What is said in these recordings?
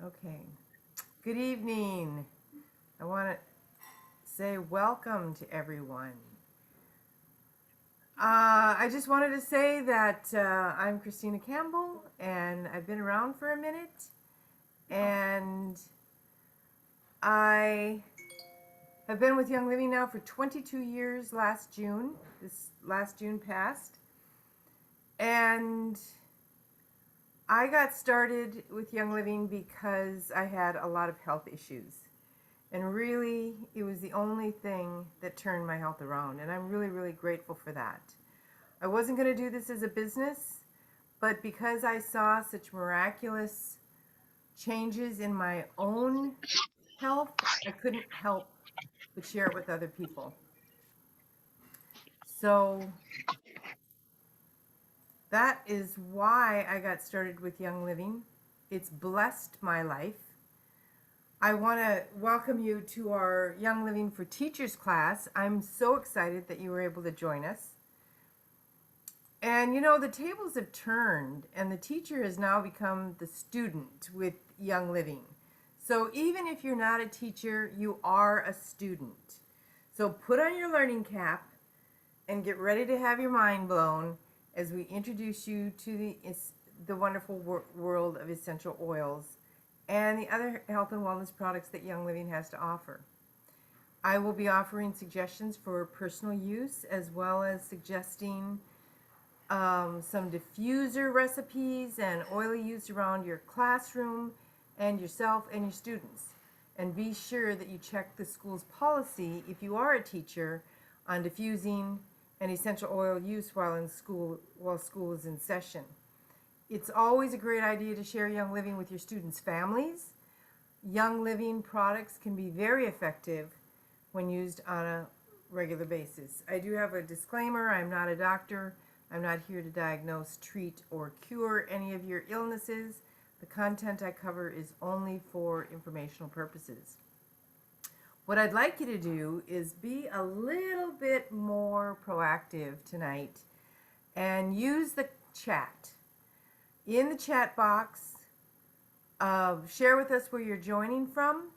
Okay. Good evening. I want to say welcome to everyone. I just wanted to say that I'm Cristina Campbell, and I've been around for a minute, and I have been with Young Living now for 22 years. This last June passed, and I got started with Young Living because I had a lot of health issues. And really, it was the only thing that turned my health around. And I'm really, really grateful for that. I wasn't going to do this as a business, but because I saw such miraculous changes in my own health, I couldn't help but share it with other people. So that is why I got started with Young Living. It's blessed my life. I want to welcome you to our Young Living for Teachers class. I'm so excited that you were able to join us. And you know, the tables have turned, and the teacher has now become the student with Young Living. So even if you're not a teacher, you are a student. So put on your learning cap and get ready to have your mind blown as we introduce you to the wonderful world of essential oils and the other health and wellness products that Young Living has to offer. I will be offering suggestions for personal use, as well as suggesting some diffuser recipes and oily use around your classroom and yourself and your students. And be sure that you check the school's policy, if you are a teacher, on diffusing and essential oil use while school is in session. It's always a great idea to share Young Living with your students' families. Young Living products can be very effective when used on a regular basis. I do have a disclaimer. I'm not a doctor. I'm not here to diagnose, treat, or cure any of your illnesses. The content I cover is only for informational purposes. What I'd like you to do is be a little bit more proactive tonight and use the chat. In the chat box, share with us where you're joining from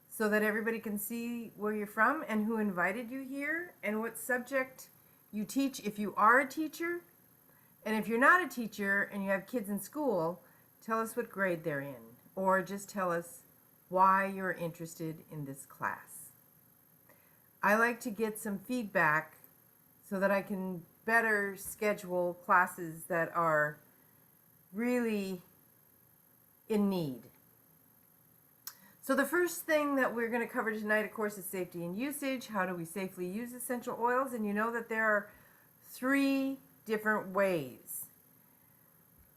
so that everybody can see where you're from and who invited you here and what subject you teach if you are a teacher. And if you're not a teacher and you have kids in school, tell us what grade they're in, or just tell us why you're interested in this class. I like to get some feedback so that I can better schedule classes that are really in need. So the first thing that we're going to cover tonight, of course, is safety and usage. How do we safely use essential oils? And you know that there are 3 different ways.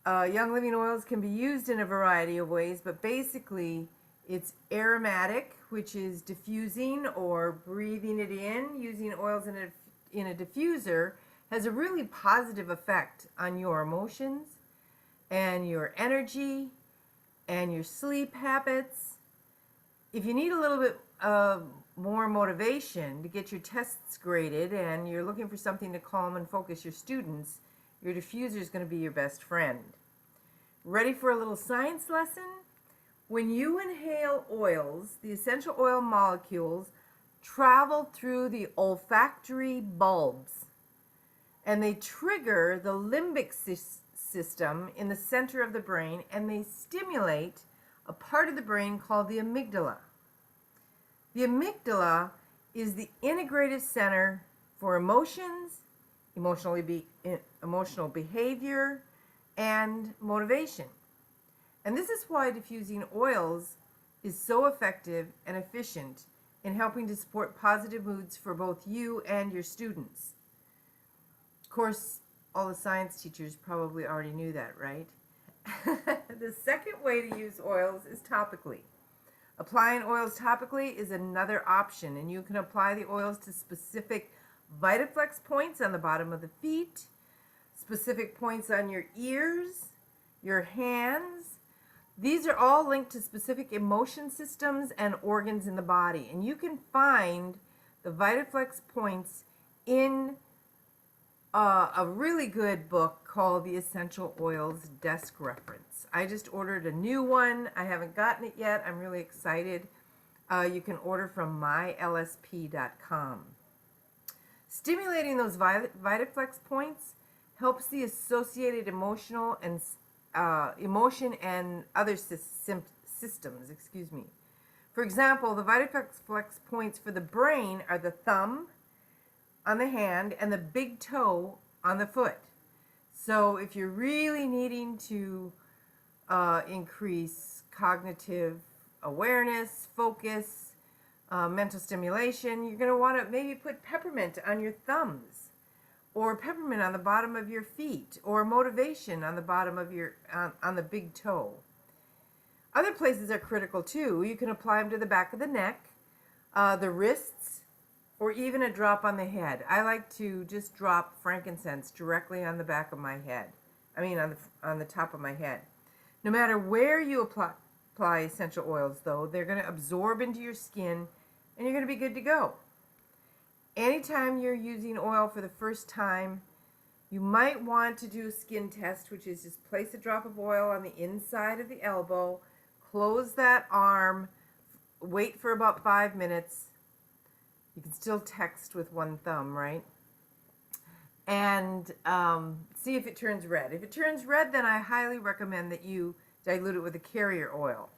Young Living oils can be used in a variety of ways, but basically it's aromatic, which is diffusing or breathing it in. Using oils in a diffuser has a really positive effect on your emotions and your energy and your sleep habits. If you need a little bit more motivation to get your tests graded and you're looking for something to calm and focus your students, your diffuser is going to be your best friend. Ready for a little science lesson? When you inhale oils, the essential oil molecules travel through the olfactory bulbs, and they trigger the limbic system in the center of the brain, and they stimulate a part of the brain called the amygdala. The amygdala is the integrative center for emotions, emotional behavior, and motivation. And this is why diffusing oils is so effective and efficient in helping to support positive moods for both you and your students. Of course, all the science teachers probably already knew that, right? The second way to use oils is topically. Applying oils topically is another option, and you can apply the oils to specific VitaFlex points on the bottom of the feet, specific points on your ears, your hands. These are all linked to specific emotion systems and organs in the body, and you can find the VitaFlex points in a really good book called the Essential Oils Desk Reference. I just ordered a new one. I haven't gotten it yet. I'm really excited. You can order from mylsp.com. Stimulating those VitaFlex points helps the associated emotion and other systems. For example, the VitaFlex points for the brain are the thumb on the hand and the big toe on the foot. So if you're really needing to increase cognitive awareness, focus, mental stimulation, you're going to want to maybe put peppermint on your thumbs, or peppermint on the bottom of your feet, or motivation on the bottom of your on the big toe. Other places are critical too. You can apply them to the back of the neck, the wrists, or even a drop on the head. I like to just drop frankincense directly on the back of my head. On the top of my head. No matter where you apply essential oils, though, they're going to absorb into your skin, and you're going to be good to go. Anytime you're using oil for the first time, you might want to do a skin test, which is just place a drop of oil on the inside of the elbow, close that arm, wait for about 5 minutes. You can still text with one thumb, right? And see if it turns red. If it turns red, then I highly recommend that you dilute it with a carrier oil.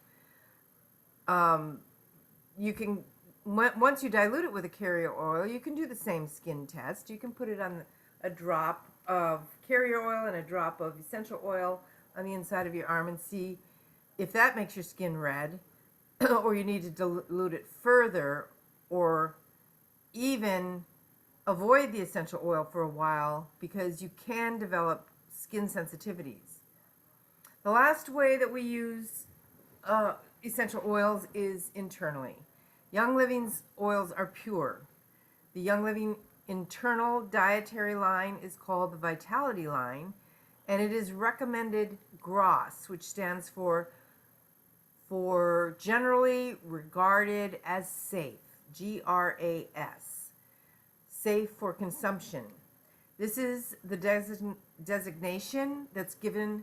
You can, once you dilute it with a carrier oil, you can do the same skin test. You can put it on a drop of carrier oil and a drop of essential oil on the inside of your arm and see if that makes your skin red, or you need to dilute it further, or even avoid the essential oil for a while, because you can develop skin sensitivities. The last way that we use essential oils is internally. Young Living's oils are pure. The Young Living internal dietary line is called the Vitality line, and it is recommended GRAS, which stands for generally regarded as safe, GRAS, safe for consumption. This is the designation that's given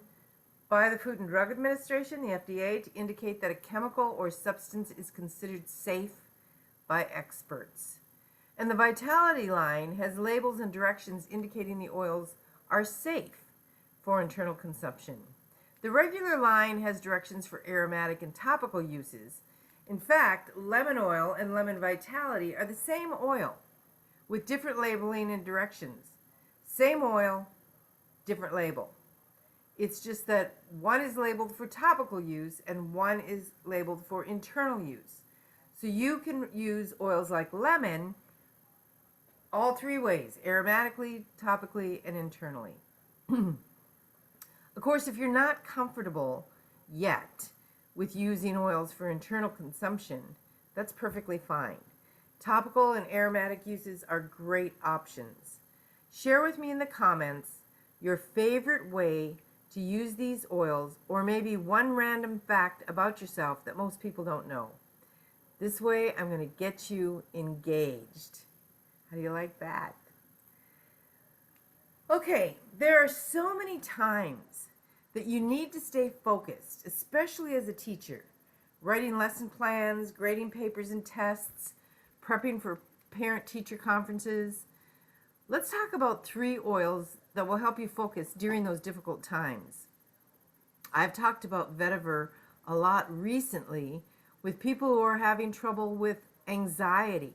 by the Food and Drug Administration, the FDA, to indicate that a chemical or substance is considered safe by experts. And the Vitality line has labels and directions indicating the oils are safe for internal consumption. The regular line has directions for aromatic and topical uses. In fact, lemon oil and lemon vitality are the same oil with different labeling and directions. Same oil, different label. It's just that one is labeled for topical use and one is labeled for internal use. So you can use oils like lemon all three ways: aromatically, topically, and internally. Of course, if you're not comfortable yet with using oils for internal consumption, that's perfectly fine. Topical and aromatic uses are great options. Share with me in the comments your favorite way to use these oils, or maybe one random fact about yourself that most people don't know. This way, I'm going to get you engaged. How do you like that? Okay, there are so many times that you need to stay focused, especially as a teacher, writing lesson plans, grading papers and tests, prepping for parent-teacher conferences. Let's talk about 3 oils that will help you focus during those difficult times. I've talked about vetiver a lot recently with people who are having trouble with anxiety.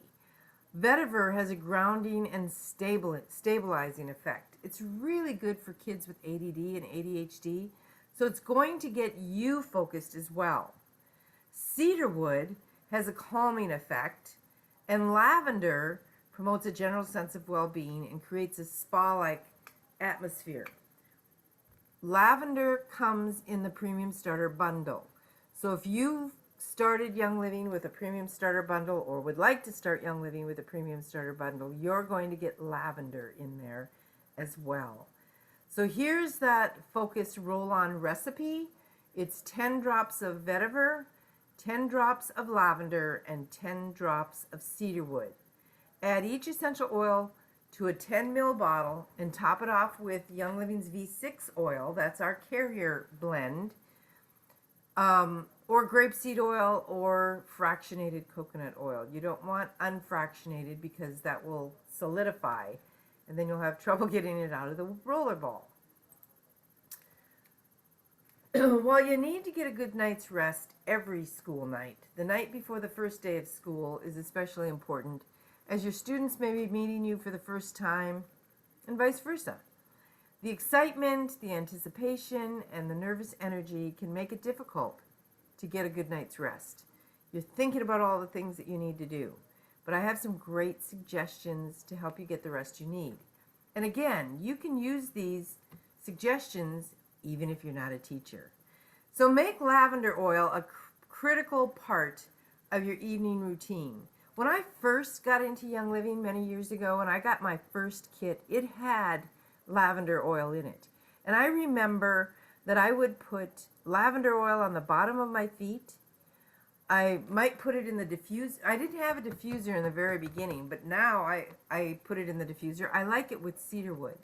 Vetiver has a grounding and stabilizing effect. It's really good for kids with ADD and ADHD, so it's going to get you focused as well. Cedarwood has a calming effect, and lavender promotes a general sense of well-being and creates a spa-like atmosphere. Lavender comes in the Premium Starter Bundle. So if you've started Young Living with a Premium Starter Bundle, or would like to start Young Living with a Premium Starter Bundle, you're going to get lavender in there as well. So here's that focused roll-on recipe. It's 10 drops of vetiver, 10 drops of lavender, and 10 drops of cedarwood. Add each essential oil to a 10 ml bottle and top it off with Young Living's V6 oil. That's our carrier blend. Or grapeseed oil or fractionated coconut oil. You don't want unfractionated because that will solidify and then you'll have trouble getting it out of the roller ball. While you need to get a good night's rest every school night, the night before the first day of school is especially important, as your students may be meeting you for the first time and vice versa. The excitement, the anticipation, and the nervous energy can make it difficult to get a good night's rest. You're thinking about all the things that you need to do, but I have some great suggestions to help you get the rest you need. And again, you can use these suggestions even if you're not a teacher. So make lavender oil a critical part of your evening routine. When I first got into Young Living many years ago and I got my first kit, it had lavender oil in it. And I remember that I would put lavender oil on the bottom of my feet. I might put it in the diffuser. I didn't have a diffuser in the very beginning, but now I put it in the diffuser. I like it with cedar wood.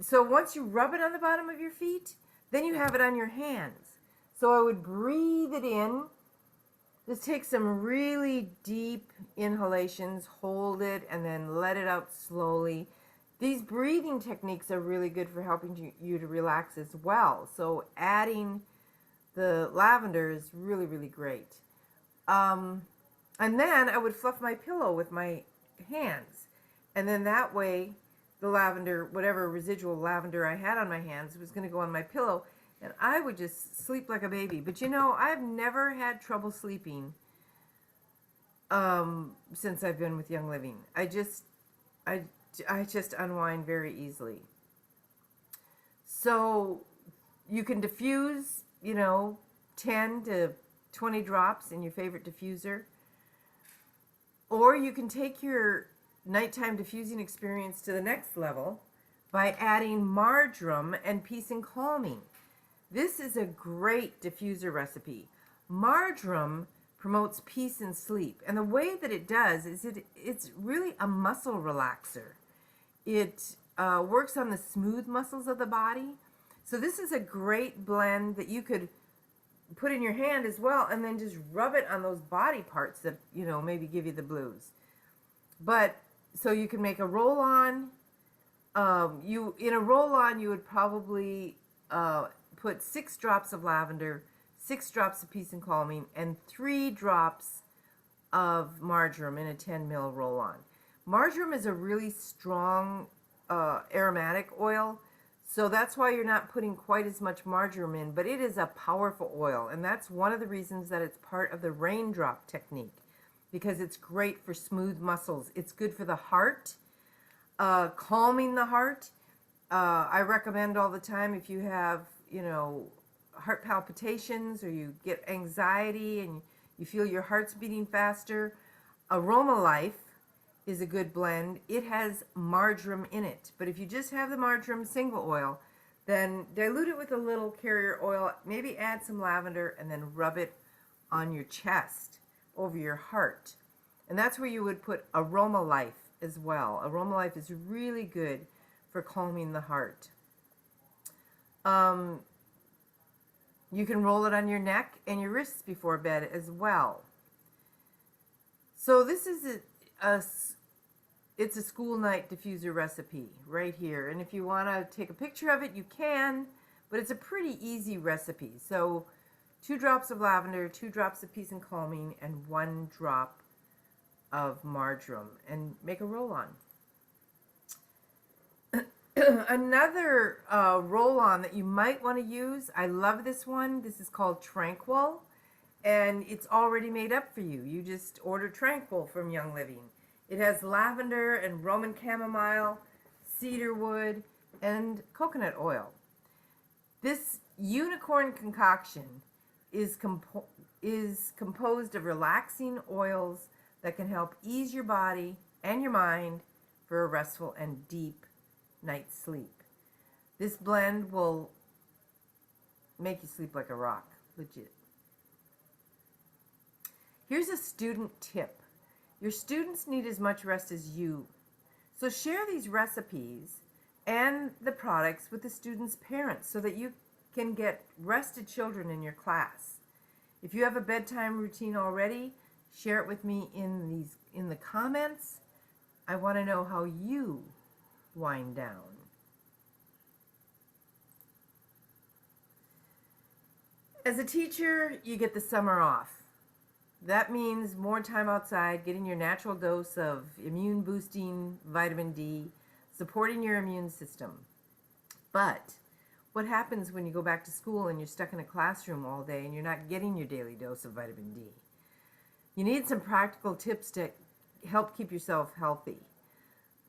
So once you rub it on the bottom of your feet, then you have it on your hands. So I would breathe it in. Just take some really deep inhalations, hold it, and then let it out slowly. These breathing techniques are really good for helping you to relax as well. So adding the lavender is really, really great. And then I would fluff my pillow with my hands. And then that way, the lavender, whatever residual lavender I had on my hands, was going to go on my pillow. And I would just sleep like a baby. But you know, I've never had trouble sleeping since I've been with Young Living. I just unwind very easily. So you can diffuse, 10 to 20 drops in your favorite diffuser. Or you can take your nighttime diffusing experience to the next level by adding marjoram and peace and calming. This is a great diffuser recipe. Marjoram promotes peace and sleep. And the way that it does is it's really a muscle relaxer. It works on the smooth muscles of the body. So this is a great blend that you could put in your hand as well and then just rub it on those body parts that, maybe give you the blues. But so you can make a roll-on. In a roll-on, you would probably put 6 drops of lavender, 6 drops of peace and calming, and 3 drops of marjoram in a 10 ml roll-on. Marjoram is a really strong aromatic oil, so that's why you're not putting quite as much marjoram in, but it is a powerful oil, and that's one of the reasons that it's part of the raindrop technique, because it's great for smooth muscles. It's good for the heart, calming the heart. I recommend all the time if you have, heart palpitations or you get anxiety and you feel your heart's beating faster, Aroma Life is a good blend. It has marjoram in it. But if you just have the marjoram single oil, then dilute it with a little carrier oil, maybe add some lavender, and then rub it on your chest over your heart. And that's where you would put Aroma Life as well. Aroma Life is really good for calming the heart. You can roll it on your neck and your wrists before bed as well. So this is it's a school night diffuser recipe right here. And if you want to take a picture of it, you can, but it's a pretty easy recipe. So 2 drops of lavender, 2 drops of peace and calming, and 1 drop of marjoram, and make a roll-on. Another roll-on that you might want to use, I love this one. This is called Tranquil, and it's already made up for you. You just order Tranquil from Young Living. It has lavender and Roman chamomile, cedar wood, and coconut oil. This unicorn concoction is composed of relaxing oils that can help ease your body and your mind for a restful and deep night's sleep. This blend will make you sleep like a rock, legit. Here's a student tip. Your students need as much rest as you. So share these recipes and the products with the students' parents so that you can get rested children in your class. If you have a bedtime routine already, share it with me in the comments. I want to know how you wind down. As a teacher, you get the summer off. That means more time outside, getting your natural dose of immune boosting vitamin D, supporting your immune system. But what happens when you go back to school and you're stuck in a classroom all day and you're not getting your daily dose of vitamin D? You need some practical tips to help keep yourself healthy.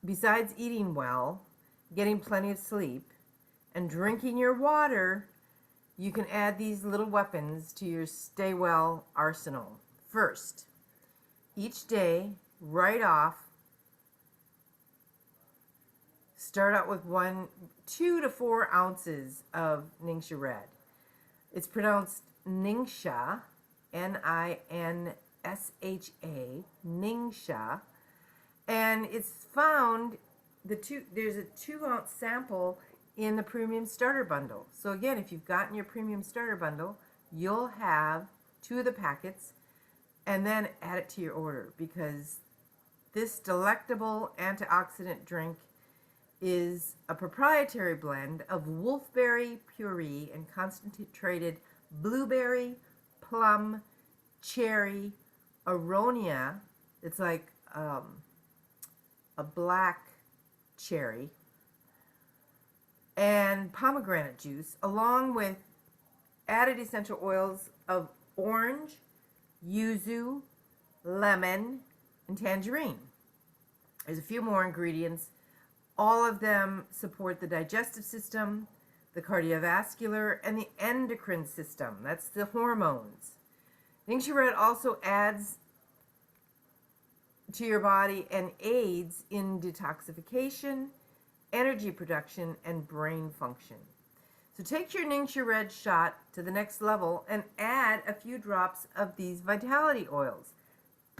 Besides eating well, getting plenty of sleep, and drinking your water, you can add these little weapons to your Stay Well arsenal. First, each day, right off, start out with 2 to 4 ounces of Ningxia Red. It's pronounced Ningxia, Ninsha, Ningxia, and it's found, there's a 2-ounce sample in the Premium Starter Bundle. So again, if you've gotten your Premium Starter Bundle, you'll have 2 of the packets and then add it to your order, because this delectable antioxidant drink is a proprietary blend of wolfberry puree and concentrated blueberry, plum, cherry, aronia. It's like a black cherry, and pomegranate juice, along with added essential oils of orange, yuzu, lemon, and tangerine. There's a few more ingredients. All of them support the digestive system, the cardiovascular, and the endocrine system. That's the hormones. Ningxia Red also adds to your body and aids in detoxification, energy production, and brain function. So take your Ningxia Red shot to the next level and add a few drops of these vitality oils.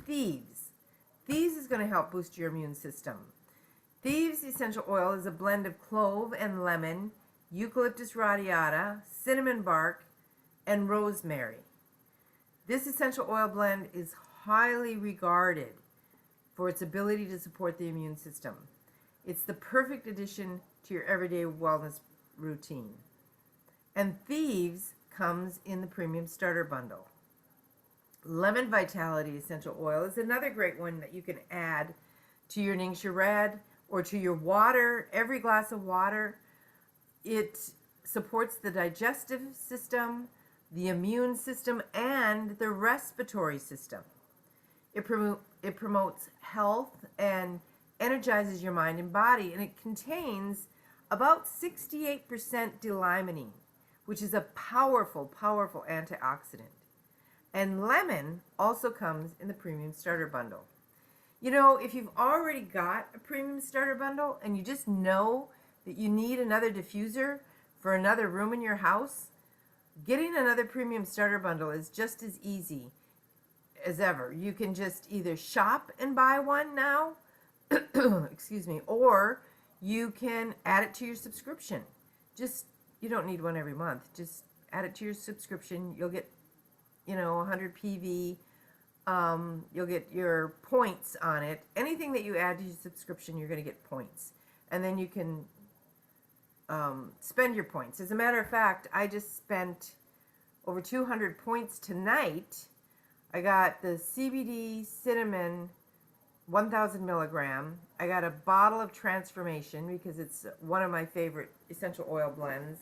Thieves. Thieves is going to help boost your immune system. Thieves essential oil is a blend of clove and lemon, eucalyptus radiata, cinnamon bark, and rosemary. This essential oil blend is highly regarded for its ability to support the immune system. It's the perfect addition to your everyday wellness routine. And Thieves comes in the Premium Starter Bundle. Lemon Vitality Essential Oil is another great one that you can add to your Ningxia Red or to your water, every glass of water. It supports the digestive system, the immune system, and the respiratory system. It promotes health and energizes your mind and body, and it contains about 68% D-limonene, which is a powerful, powerful antioxidant. And lemon also comes in the Premium Starter Bundle. You know, if you've already got a Premium Starter Bundle and you just know that you need another diffuser for another room in your house, getting another Premium Starter Bundle is just as easy as ever. You can just either shop and buy one now, excuse me, or you can add it to your subscription. You don't need one every month. Just add it to your subscription. You'll get, 100 PV. You'll get your points on it. Anything that you add to your subscription, you're going to get points. And then you can spend your points. As a matter of fact, I just spent over 200 points tonight. I got the CBD cinnamon 1,000 milligram. I got a bottle of Transformation because it's one of my favorite essential oil blends.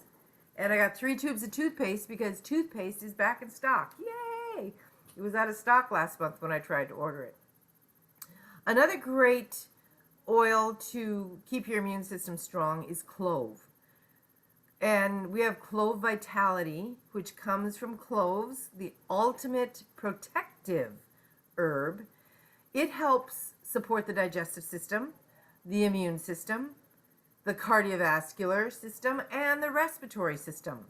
And I got 3 tubes of toothpaste because toothpaste is back in stock. Yay! It was out of stock last month when I tried to order it. Another great oil to keep your immune system strong is clove. And we have Clove Vitality, which comes from cloves, the ultimate protective herb. It helps support the digestive system, the immune system, the cardiovascular system, and the respiratory system.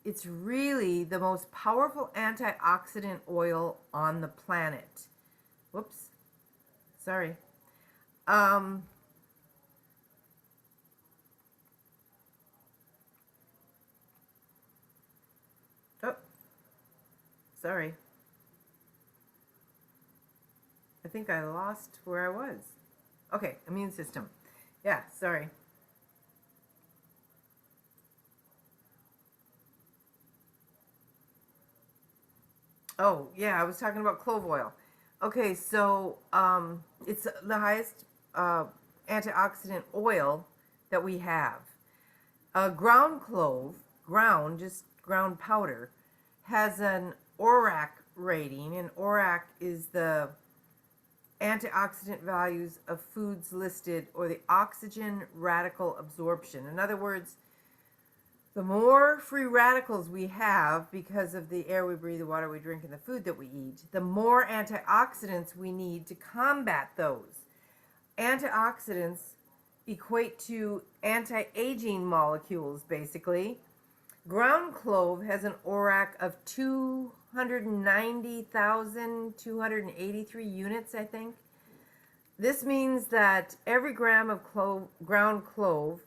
It's really the most powerful antioxidant oil on the planet. Whoops, Sorry. Um, oh, sorry. I think I lost where I was. Okay, immune system. Yeah, sorry. Oh, yeah, I was talking about clove oil. Okay, so it's the highest antioxidant oil that we have. Ground clove, just ground powder, has an ORAC rating, and ORAC is the antioxidant values of foods listed, or the oxygen radical absorption. In other words, the more free radicals we have because of the air we breathe, the water we drink, and the food that we eat, the more antioxidants we need to combat those. Antioxidants equate to anti-aging molecules, basically. Ground clove has an ORAC of 290,283 units, I think. This means that every gram of ground clove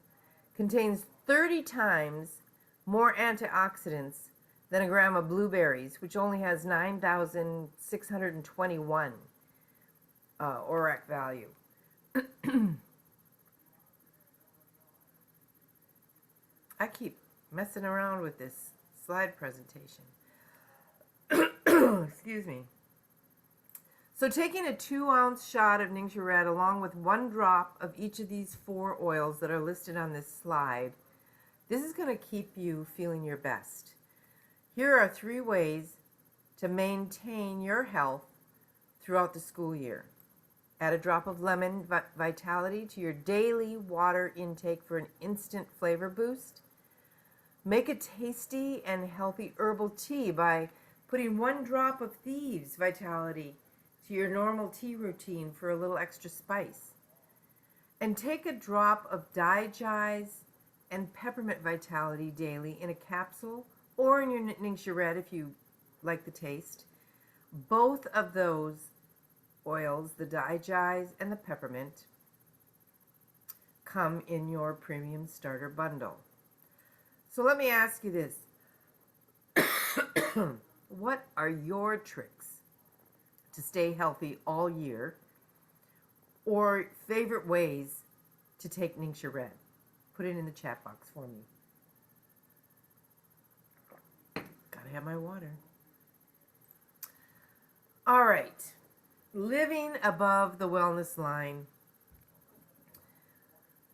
contains 30 times more antioxidants than a gram of blueberries, which only has 9,621 ORAC value. I keep messing around with this slide presentation. Excuse me. So taking a 2-ounce shot of Ningxia Red along with 1 drop of each of these 4 oils that are listed on this slide, this is going to keep you feeling your best. Here are 3 ways to maintain your health throughout the school year. Add a drop of lemon vitality to your daily water intake for an instant flavor boost. Make a tasty and healthy herbal tea by putting 1 drop of Thieves Vitality to your normal tea routine for a little extra spice. And take a drop of Digize and Peppermint Vitality daily in a capsule or in your Ningxia Red if you like the taste. Both of those oils, the Digize and the Peppermint, come in your premium starter bundle. So let me ask you this. What are your tricks to stay healthy all year, or favorite ways to take Ningxia Red? Put it in the chat box for me. Gotta have my water. All right. Living above the wellness line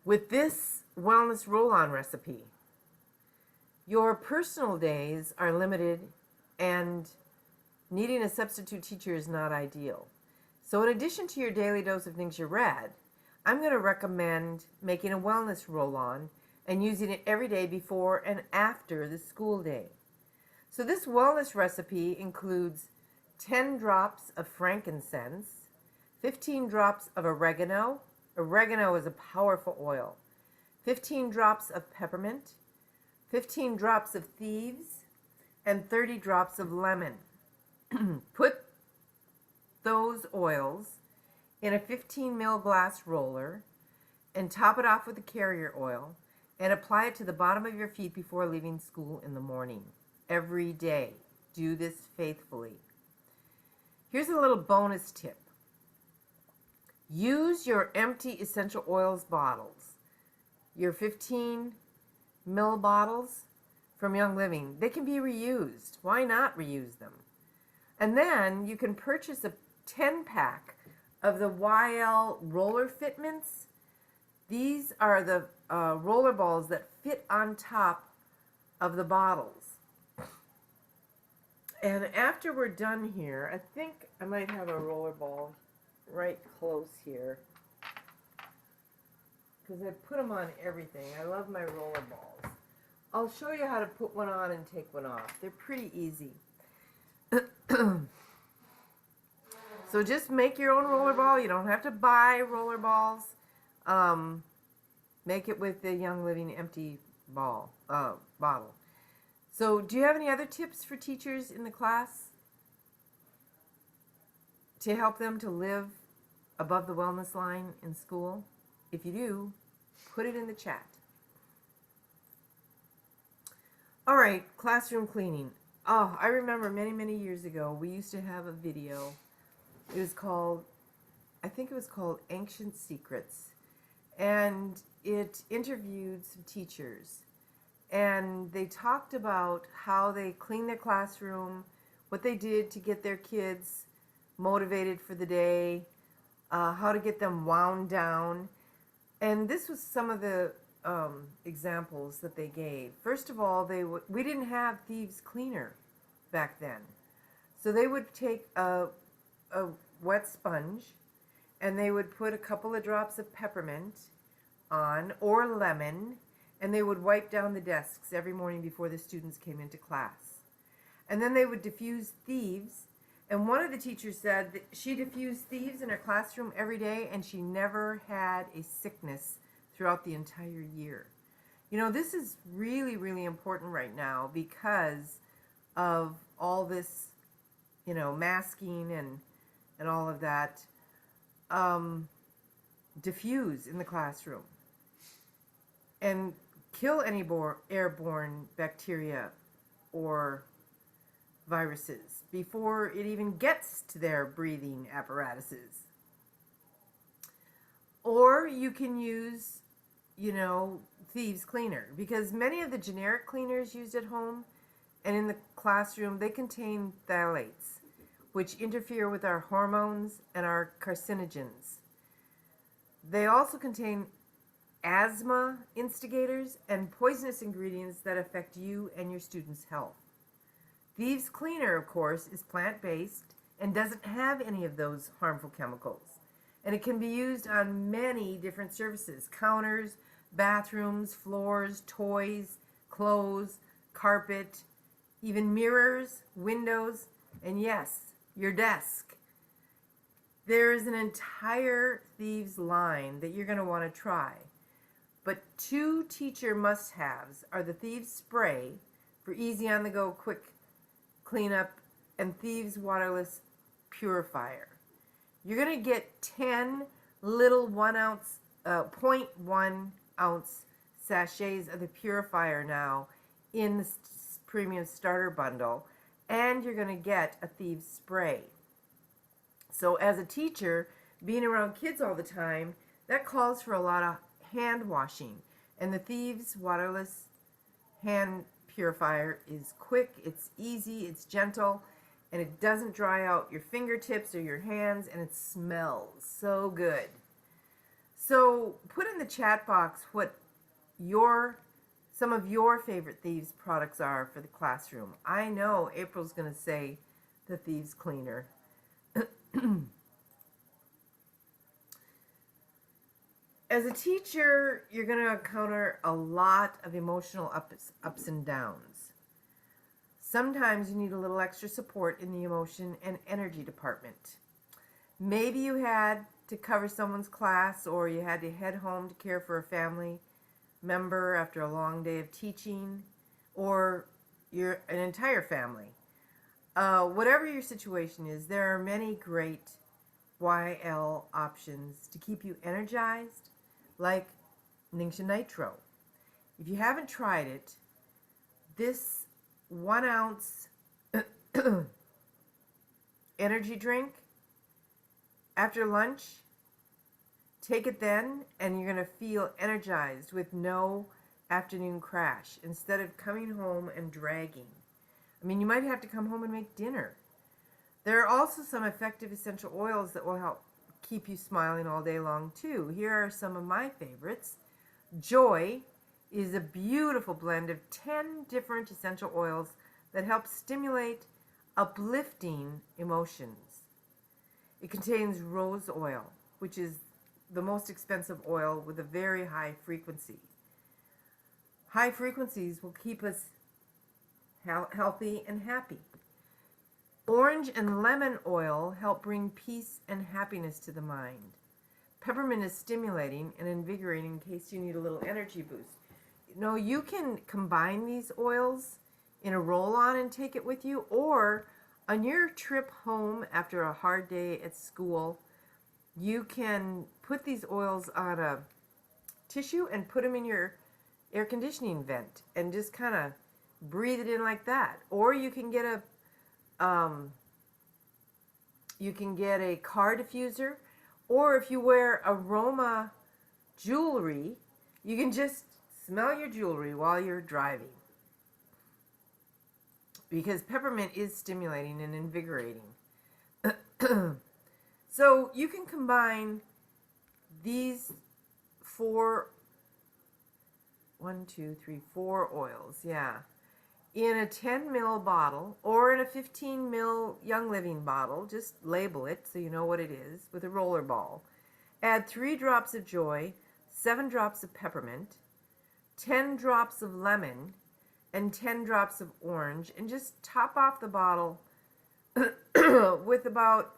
with this wellness roll-on recipe. Your personal days are limited, and needing a substitute teacher is not ideal. So in addition to your daily dose of Ningxia Red, I'm going to recommend making a wellness roll-on and using it every day before and after the school day. So this wellness recipe includes 10 drops of frankincense, 15 drops of oregano. Oregano is a powerful oil. 15 drops of peppermint, 15 drops of Thieves, and 30 drops of lemon. Put those oils in a 15 ml glass roller and top it off with a carrier oil and apply it to the bottom of your feet before leaving school in the morning. Every day. Do this faithfully. Here's a little bonus tip. Use your empty essential oils bottles, your 15 ml bottles from Young Living. They can be reused. Why not reuse them? And then you can purchase a 10-pack of the YL roller fitments. These are the roller balls that fit on top of the bottles. And after we're done here, I think I might have a roller ball right close here, because I put them on everything. I love my roller balls. I'll show you how to put one on and take one off. They're pretty easy. So just make your own roller ball. You don't have to buy roller balls. Make it with the Young Living empty bottle. So do you have any other tips for teachers in the class to help them to live above the wellness line in school? If you do, put it in the chat. All right, classroom cleaning. Oh, I remember many, many years ago, we used to have a video. It was called, I think it was called Ancient Secrets. And it interviewed some teachers. And they talked about how they cleaned their classroom, what they did to get their kids motivated for the day, how to get them wound down. And this was some of the examples that they gave. First of all, we didn't have thieves cleaner back then. So they would take a wet sponge and they would put a couple of drops of peppermint on, or lemon, and they would wipe down the desks every morning before the students came into class. And then they would diffuse thieves. And one of the teachers said that she diffused thieves in her classroom every day and she never had a sickness throughout the entire year. You know, this is really, really important right now because of all this, you know, masking and all of that. Diffuse in the classroom and kill any airborne bacteria or viruses before it even gets to their breathing apparatuses. Or you can use, you know, thieves cleaner, because many of the generic cleaners used at home and in the classroom, they contain phthalates, which interfere with our hormones and our carcinogens. They also contain asthma instigators and poisonous ingredients that affect you and your students' health. Thieves Cleaner, of course, is plant-based and doesn't have any of those harmful chemicals. And it can be used on many different surfaces: counters, bathrooms, floors, toys, clothes, carpet, even mirrors, windows, and yes, your desk. There is an entire Thieves line that you're going to want to try. But 2 teacher must-haves are the Thieves Spray for easy on-the-go quick cleanup and Thieves Waterless Purifier. You're going to get 10 little 0.1 ounce sachets of the purifier now in the premium starter bundle, and you're going to get a Thieves Spray. So as a teacher, being around kids all the time, that calls for a lot of hand washing. And the Thieves Waterless Hand Purifier is quick, it's easy, it's gentle, and it doesn't dry out your fingertips or your hands, and it smells so good. So put in the chat box what some of your favorite Thieves products are for the classroom. I know April's going to say the Thieves Cleaner. As a teacher, you're going to encounter a lot of emotional ups and downs. Sometimes you need a little extra support in the emotion and energy department. Maybe you had to cover someone's class, or you had to head home to care for a family member after a long day of teaching, or you're an entire family. Whatever your situation is, there are many great YL options to keep you energized, like Ningxia Nitro. If you haven't tried it, this 1 ounce energy drink after lunch, take it then, and you're going to feel energized with no afternoon crash instead of coming home and dragging. I mean, you might have to come home and make dinner. There are also some effective essential oils that will help keep you smiling all day long too. Here are some of my favorites. Joy is a beautiful blend of 10 different essential oils that help stimulate uplifting emotions. It contains rose oil, which is the most expensive oil with a very high frequency. High frequencies will keep us healthy and happy. Orange and lemon oil help bring peace and happiness to the mind. Peppermint is stimulating and invigorating in case you need a little energy boost. You know, you can combine these oils in a roll-on and take it with you, or on your trip home after a hard day at school, you can put these oils on a tissue and put them in your air conditioning vent and just kind of breathe it in like that. Or you can get a car diffuser, or if you wear aroma jewelry, you can just smell your jewelry while you're driving, because peppermint is stimulating and invigorating. So you can combine these four oils, in a 10 ml bottle or in a 15 ml Young Living bottle. Just label it so you know what it is with a roller ball. Add 3 drops of joy, 7 drops of peppermint, 10 drops of lemon, and 10 drops of orange, and just top off the bottle with about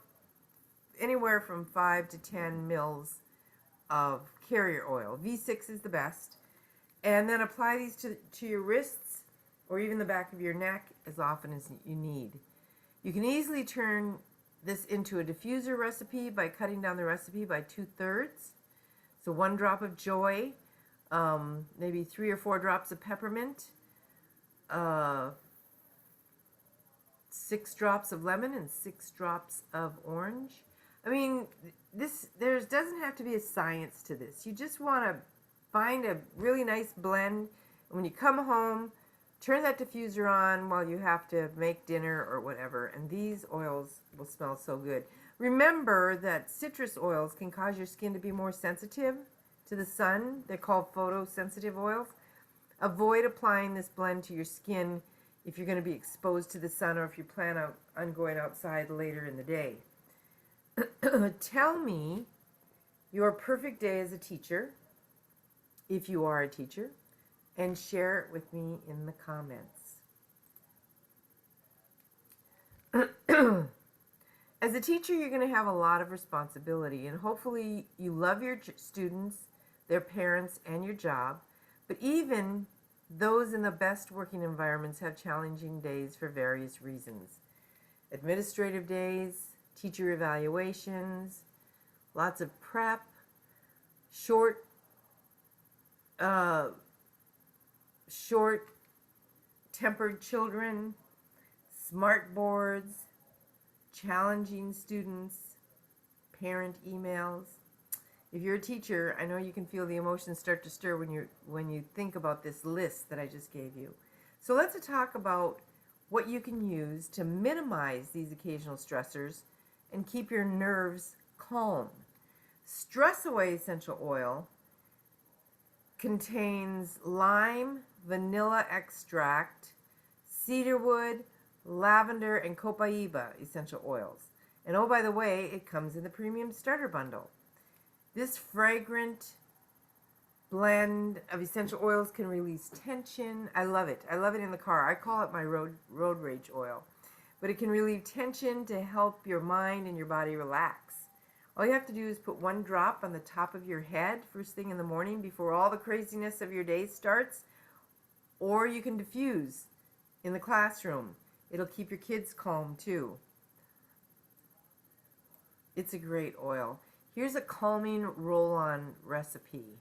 anywhere from 5 to 10 mils of carrier oil. V6 is the best. And then apply these to your wrists or even the back of your neck as often as you need. You can easily turn this into a diffuser recipe by cutting down the recipe by 2/3. So 1 drop of joy, maybe 3 or 4 drops of peppermint, 6 drops of lemon, and 6 drops of orange. I mean, there doesn't have to be a science to this. You just want to find a really nice blend. When you come home, turn that diffuser on while you have to make dinner or whatever, and these oils will smell so good. Remember that citrus oils can cause your skin to be more sensitive to the sun. They're called photosensitive oils. Avoid applying this blend to your skin if you're going to be exposed to the sun or if you plan on going outside later in the day. Tell me your perfect day as a teacher, if you are a teacher, and share it with me in the comments. As a teacher, you're going to have a lot of responsibility, and hopefully you love your students, their parents, and your job. But even those in the best working environments have challenging days for various reasons. Administrative days, teacher evaluations, lots of prep, short-tempered children, smart boards, challenging students, parent emails. If you're a teacher, I know you can feel the emotions start to stir when you think about this list that I just gave you. So let's talk about what you can use to minimize these occasional stressors and keep your nerves calm. Stress Away essential oil contains lime, vanilla extract, cedarwood, lavender, and copaiba essential oils. And oh, by the way, it comes in the premium starter bundle. This fragrant blend of essential oils can release tension. I love it. I love it in the car. I call it my road rage oil. But it can relieve tension to help your mind and your body relax. All you have to do is put 1 drop on the top of your head first thing in the morning before all the craziness of your day starts. Or you can diffuse in the classroom. It'll keep your kids calm too. It's a great oil. Here's a calming roll-on recipe.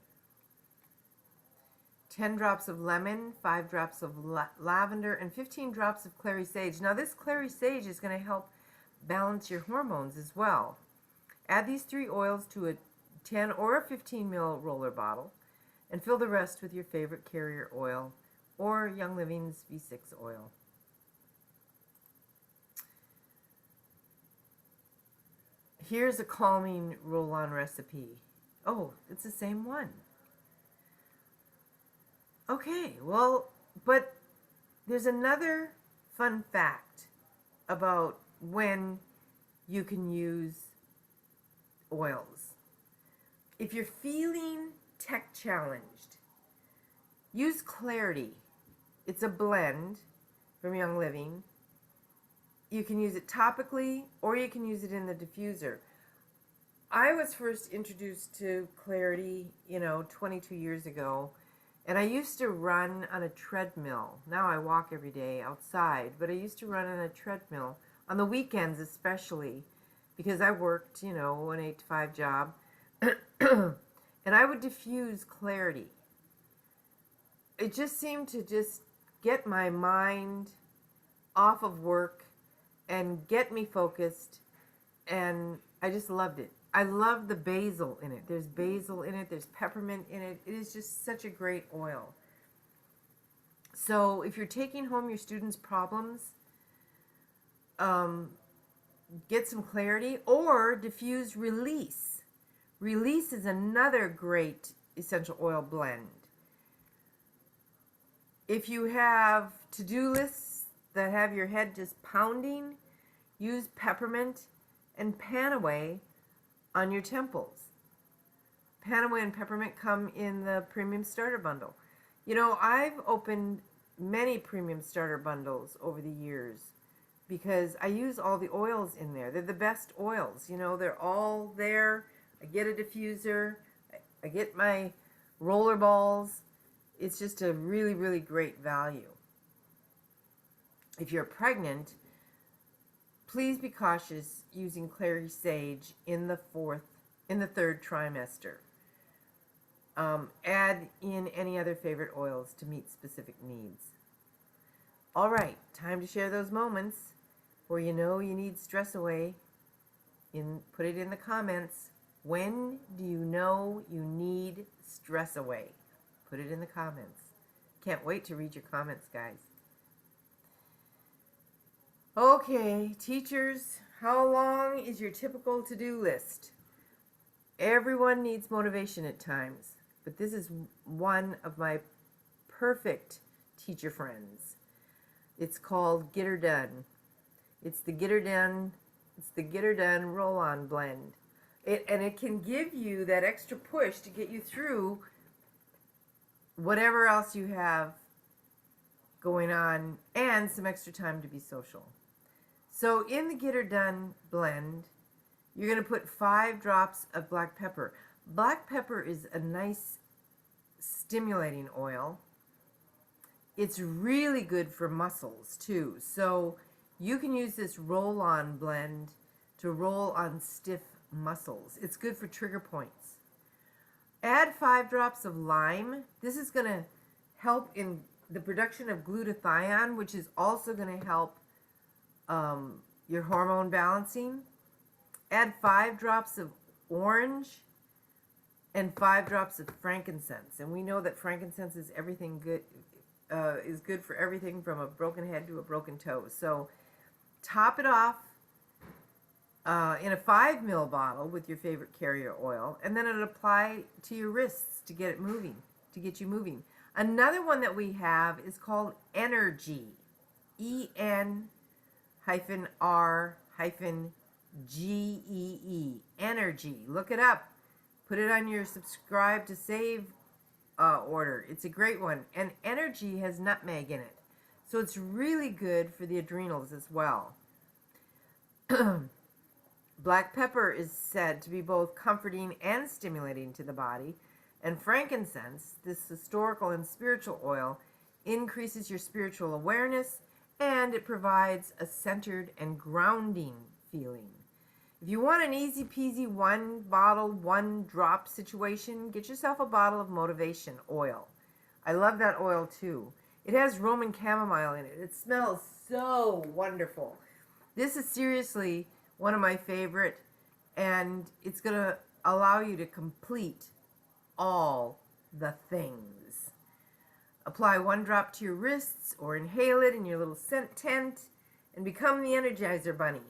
10 drops of lemon, 5 drops of lavender, and 15 drops of clary sage. Now this clary sage is going to help balance your hormones as well. Add these 3 oils to a 10 or a 15 ml roller bottle and fill the rest with your favorite carrier oil or Young Living's V6 oil. Here's a calming roll-on recipe. Oh, it's the same one. Okay, well, but there's another fun fact about when you can use oils. If you're feeling tech challenged, use Clarity. It's a blend from Young Living. You can use it topically or you can use it in the diffuser. I was first introduced to Clarity, 22 years ago, and I used to run on a treadmill. Now I walk every day outside, but I used to run on a treadmill on the weekends especially, because I worked, an 8 to 5 job, and I would diffuse clarity. It just seemed to just get my mind off of work and get me focused, and I just loved it. I love the basil in it. There's basil in it. There's peppermint in it. It is just such a great oil. So if you're taking home your students' problems, get some clarity, or diffuse release. Release is another great essential oil blend. If you have to-do lists that have your head just pounding, use peppermint and panaway on your temples. Panaway and peppermint come in the premium starter bundle. I've opened many premium starter bundles over the years because I use all the oils in there. They're the best oils. They're all there. I get a diffuser. I get my roller balls. It's just a really, really great value. If you're pregnant, please be cautious using clary sage in the third trimester. Add in any other favorite oils to meet specific needs. All right, time to share those moments where you need stress away. Put it in the comments. When do you know you need stress away? Put it in the comments. Can't wait to read your comments, guys. Okay, teachers, how long is your typical to-do list? Everyone needs motivation at times, but this is one of my perfect teacher friends. It's called Get Her Done. It's the Get Her Done roll-on blend. It can give you that extra push to get you through whatever else you have going on and some extra time to be social. So in the Get Her Done blend, you're going to put 5 drops of black pepper. Black pepper is a nice stimulating oil. It's really good for muscles too. So you can use this roll-on blend to roll on stiff muscles. It's good for trigger points. Add 5 drops of lime. This is going to help in the production of glutathione, which is also going to help your hormone balancing. Add 5 drops of orange and 5 drops of frankincense. And we know that frankincense is everything good, is good for everything from a broken head to a broken toe. So top it off in a 5 ml bottle with your favorite carrier oil, and then it'll apply to your wrists to get it moving, to get you moving. Another one that we have is called Energy. ENR-GEE. Energy. Look it up. Put it on your subscribe to save order. It's a great one. And Energy has nutmeg in it. So it's really good for the adrenals as well. Black pepper is said to be both comforting and stimulating to the body. And frankincense, this historical and spiritual oil, increases your spiritual awareness, and it provides a centered and grounding feeling. If you want an easy peasy 1 bottle, 1 drop situation, get yourself a bottle of motivation oil. I love that oil too. It has Roman chamomile in it. It smells so wonderful. This is seriously one of my favorite, and it's going to allow you to complete all the things. Apply 1 drop to your wrists or inhale it in your little scent tent and become the Energizer Bunny.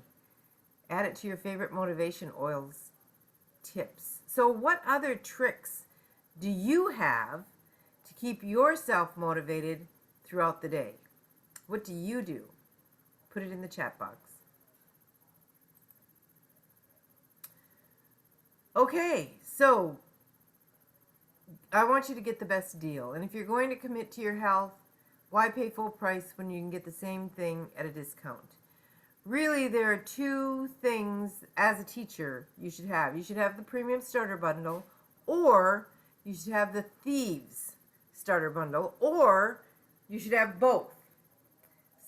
Add it to your favorite motivation oils tips. So what other tricks do you have to keep yourself motivated throughout the day? What do you do? Put it in the chat box. Okay, so I want you to get the best deal. And if you're going to commit to your health, why pay full price when you can get the same thing at a discount? Really, there are 2 things as a teacher you should have. You should have the premium starter bundle, or you should have the Thieves starter bundle, or you should have both.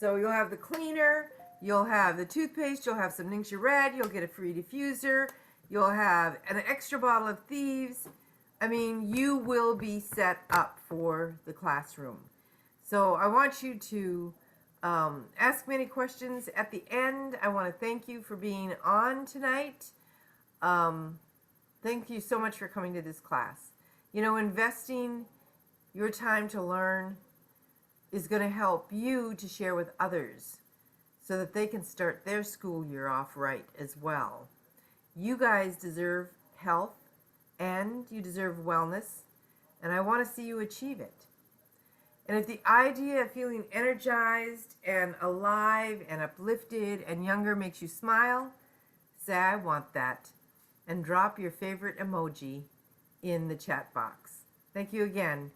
So you'll have the cleaner, You'll have the toothpaste, you'll have some Ningxia Red, you'll get a free diffuser, you'll have an extra bottle of Thieves. I mean, you will be set up for the classroom. So I want you to ask me any questions at the end. I want to thank you for being on tonight. Thank you so much for coming to this class. You know, investing your time to learn is going to help you to share with others so that they can start their school year off right as well. You guys deserve health and you deserve wellness, and I want to see you achieve it. And if the idea of feeling energized and alive and uplifted and younger makes you smile, say, I want that, and drop your favorite emoji in the chat box. Thank you again.